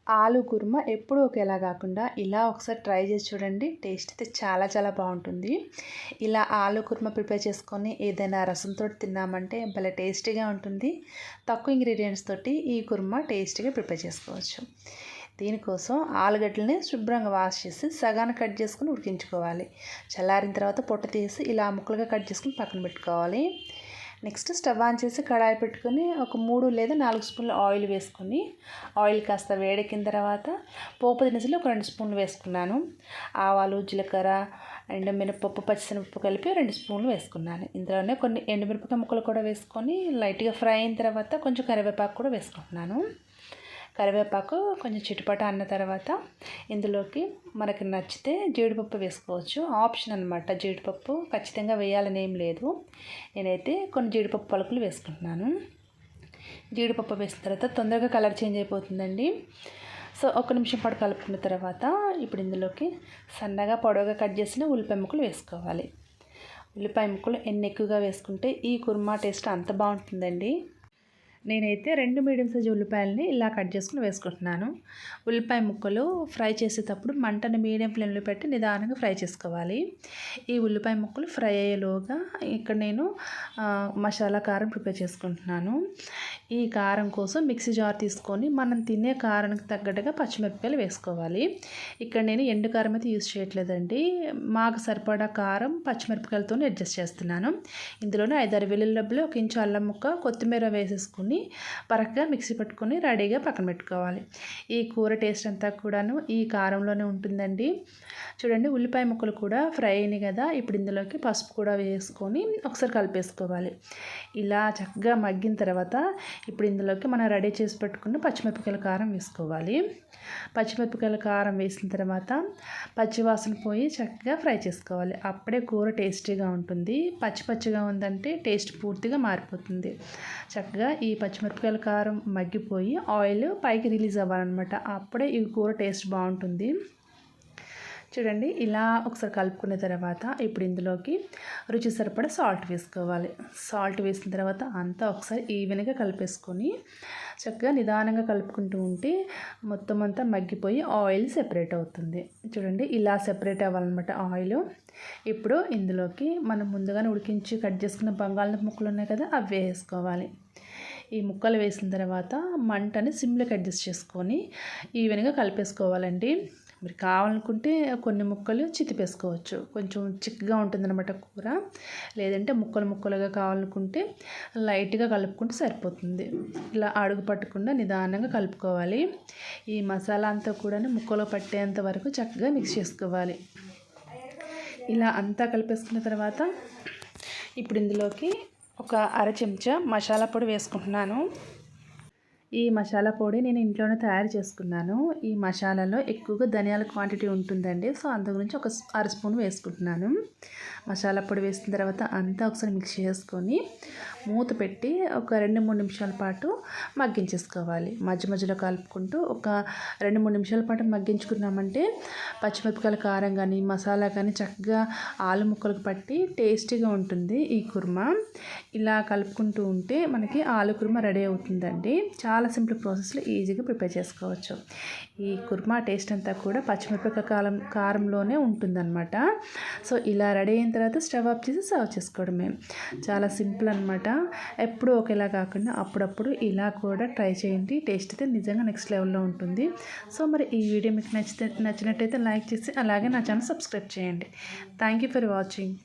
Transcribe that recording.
ఆలు కుర్మా ఎప్పుడూ ఒకేలా కాకుండా ఇలా ఒకసారి ట్రై చేసి చూడండి. టేస్ట్ అయితే చాలా చాలా బాగుంటుంది. ఇలా ఆలు కుర్మా ప్రిపేర్ చేసుకొని ఏదైనా రసంతో తిన్నామంటే భలే టేస్టీగా ఉంటుంది. తక్కువ ఇంగ్రీడియంట్స్ తోటి ఈ కుర్మా టేస్టీగా ప్రిపేర్ చేసుకోవచ్చు. దీనికోసం ఆలుగడ్డలని శుభ్రంగా వాష్ చేసి సగాన కట్ చేసుకుని ఉడికించుకోవాలి. చల్లారిన తర్వాత పొట్టు తీసి ఇలా ముక్కలుగా కట్ చేసుకుని పక్కన పెట్టుకోవాలి. నెక్స్ట్ స్టవ్ ఆన్ చేసి కడాయి పెట్టుకొని ఒక 3 లేదా 4 స్పూన్ల ఆయిల్ వేసుకొని ఆయిల్ కాస్త వేడెక్కిన తర్వాత పోపు దినుసులు ఒక 2 స్పూన్లు వేసుకున్నాను. ఆవాలు, జీలకర్ర అండ్ మినపప్పు, పచ్చిశనగపప్పు కలిపి 2 స్పూన్లు వేసుకున్నాను. ఇందులోనే కొన్ని ఎండుమిరపకాయ ముక్కలు కూడా వేసుకొని లైట్గా ఫ్రై అయిన తర్వాత కొంచెం కరివేపాకు కూడా వేసుకుంటున్నాను. కరివేపాకు కొంచెం చిటపట అన్న తర్వాత ఇందులోకి మనకి నచ్చితే జీడిపప్పు వేసుకోవచ్చు. ఆప్షన్ అనమాట. జీడిపప్పు ఖచ్చితంగా వేయాలని ఏం లేదు. నేనైతే కొన్ని జీడిపప్పు పలుకులు వేసుకుంటున్నాను. జీడిపప్పు వేసిన తర్వాత తొందరగా కలర్ చేంజ్ అయిపోతుందండి. సో 1 నిమిషం పాటు కలుపుకున్న తర్వాత ఇప్పుడు ఇందులోకి సన్నగా పొడవుగా కట్ చేసిన ఉల్లిపాయ ముక్కలు వేసుకోవాలి. ఉల్లిపాయ ముక్కలు ఎన్ని ఎక్కువగా వేసుకుంటే ఈ కుర్మా టేస్ట్ అంత బాగుంటుందండి. నేనైతే 2 మీడియం సైజు ఉల్లిపాయలని ఇలా కట్ చేసుకుని వేసుకుంటున్నాను. ఉల్లిపాయ ముక్కలు ఫ్రై చేసేటప్పుడు మంటను మీడియం ఫ్లేమ్లో పెట్టి నిదానంగా ఫ్రై చేసుకోవాలి. ఈ ఉల్లిపాయ ముక్కలు ఫ్రై అయ్యేలోగా ఇక్కడ నేను మసాలా కారం ప్రిపేర్ చేసుకుంటున్నాను. ఈ కారం కోసం మిక్సీ జార్ తీసుకొని మనం తినే కారానికి తగ్గట్టుగా పచ్చిమిరపకాయలు వేసుకోవాలి. ఇక్కడ నేను ఎండు కారం అయితే యూజ్ చేయట్లేదండి. మాకు సరిపడా కారం పచ్చిమిరపకాయలతో అడ్జస్ట్ చేస్తున్నాను. ఇందులోనే 5-6 వెల్లుల్లి రెబ్బలు, 1 ఇంచు అల్లం ముక్క, కొత్తిమీర వేసేసుకుని పరగ్గా మిక్సీ పట్టుకొని రెడీగా పక్కన పెట్టుకోవాలి. ఈ కూర టేస్ట్ అంతా కూడాను ఈ కారంలోనే ఉంటుందండి. చూడండి, ఉల్లిపాయ ముక్కలు కూడా ఫ్రై అయినాయి కదా. ఇప్పుడు ఇందులోకి పసుపు కూడా వేసుకొని ఒకసారి కలిపేసుకోవాలి. ఇలా చక్కగా మగ్గిన తర్వాత ఇప్పుడు ఇందులోకి మనం రెడీ చేసి పెట్టుకున్న పచ్చిమిరపకాయల కారం వేసుకోవాలి. పచ్చిమిరపకాయల కారం వేసిన తర్వాత పచ్చివాసన పోయి చక్కగా ఫ్రై చేసుకోవాలి. అప్పుడే కూర టేస్టీగా ఉంటుంది. పచ్చిగా ఉందంటే టేస్ట్ పూర్తిగా మారిపోతుంది. చక్కగా ఈ పచ్చిమిరపకాయల కారం మగ్గిపోయి ఆయిల్ పైకి రిలీజ్ అవ్వాలన్నమాట. అప్పుడే ఈ కూర టేస్ట్ బాగుంటుంది. చూడండి, ఇలా ఒకసారి కలుపుకున్న తర్వాత ఇప్పుడు ఇందులోకి రుచి సరిపడా సాల్ట్ వేసుకోవాలి. సాల్ట్ వేసిన తర్వాత అంతా ఒకసారి ఈవెన్గా కలిపేసుకొని చక్కగా నిదానంగా కలుపుకుంటూ ఉంటే మొత్తం అంతా మగ్గిపోయి ఆయిల్ సెపరేట్ అవుతుంది. చూడండి, ఇలా సెపరేట్ అవ్వాలన్నమాట ఆయిల్. ఇప్పుడు ఇందులోకి మనం ముందుగానే ఉడికించి కట్ చేసుకున్న బంగాళదుంప ముక్కలు ఉన్నాయి కదా, అవి వేసుకోవాలి. ఈ ముక్కలు వేసిన తర్వాత మంటని సిమ్లోకి అడ్జస్ట్ చేసుకొని ఈవెన్గా కలిపేసుకోవాలండి. మీరు కావాలనుకుంటే కొన్ని ముక్కలు చితిపేసుకోవచ్చు. కొంచెం చిక్కగా ఉంటుందన్నమాట కూర. లేదంటే ముక్కలుగా కావాలనుకుంటే లైట్గా కలుపుకుంటే సరిపోతుంది. ఇలా అడుగు పట్టకుండా నిదానంగా కలుపుకోవాలి. ఈ మసాలా అంతా కూడా ముక్కలో పట్టేంత వరకు చక్కగా మిక్స్ చేసుకోవాలి. ఇలా అంతా కలిపేసుకున్న తర్వాత ఇప్పుడు ఇందులోకి ఒక 1/2 చెంచా మసాలా పొడి వేసుకుంటున్నాను. ఈ మసాలా పొడి నేను ఇంట్లోనే తయారు చేసుకున్నాను. ఈ మసాలాలో ఎక్కువగా ధనియాల క్వాంటిటీ ఉంటుందండి. సో అందు గురించి ఒక 1/2 స్పూన్ వేసుకుంటున్నాను. మసాలా పొడి వేసిన తర్వాత అంతా ఒకసారి మిక్స్ చేసుకొని మూత పెట్టి ఒక 2-3 నిమిషాల పాటు మగ్గించేసుకోవాలి. మధ్యలో కలుపుకుంటూ ఒక 2-3 నిమిషాల పాటు మగ్గించుకున్నామంటే పచ్చిమిరపకాయల కారం కానీ మసాలా కానీ చక్కగా ఆలు ముక్కలకు పట్టి టేస్టీగా ఉంటుంది ఈ కుర్మా. ఇలా కలుపుకుంటూ ఉంటే మనకి ఆలు కుర్మా రెడీ అవుతుందండి. చాలా సింపుల్ ప్రాసెస్లో ఈజీగా ప్రిపేర్ చేసుకోవచ్చు. ఈ కుర్మా టేస్ట్ అంతా కూడా పచ్చిమిరపకాయ కారంలోనే ఉంటుందన్నమాట. సో ఇలా రెడీ అయిన తర్వాత స్టవ్ ఆఫ్ చేసి సర్వ్ చేసుకోవడమే. చాలా సింపుల్ అనమాట. ఎప్పుడూ ఒకేలా కాకుండా అప్పుడప్పుడు ఇలా కూడా ట్రై చేయండి. టేస్ట్ అయితే నిజంగా నెక్స్ట్ లెవెల్లో ఉంటుంది. సో మరి ఈ వీడియో మీకు నచ్చినట్టయితే లైక్ చేసి అలాగే నా ఛానల్ సబ్స్క్రైబ్ చేయండి. Thank you for watching.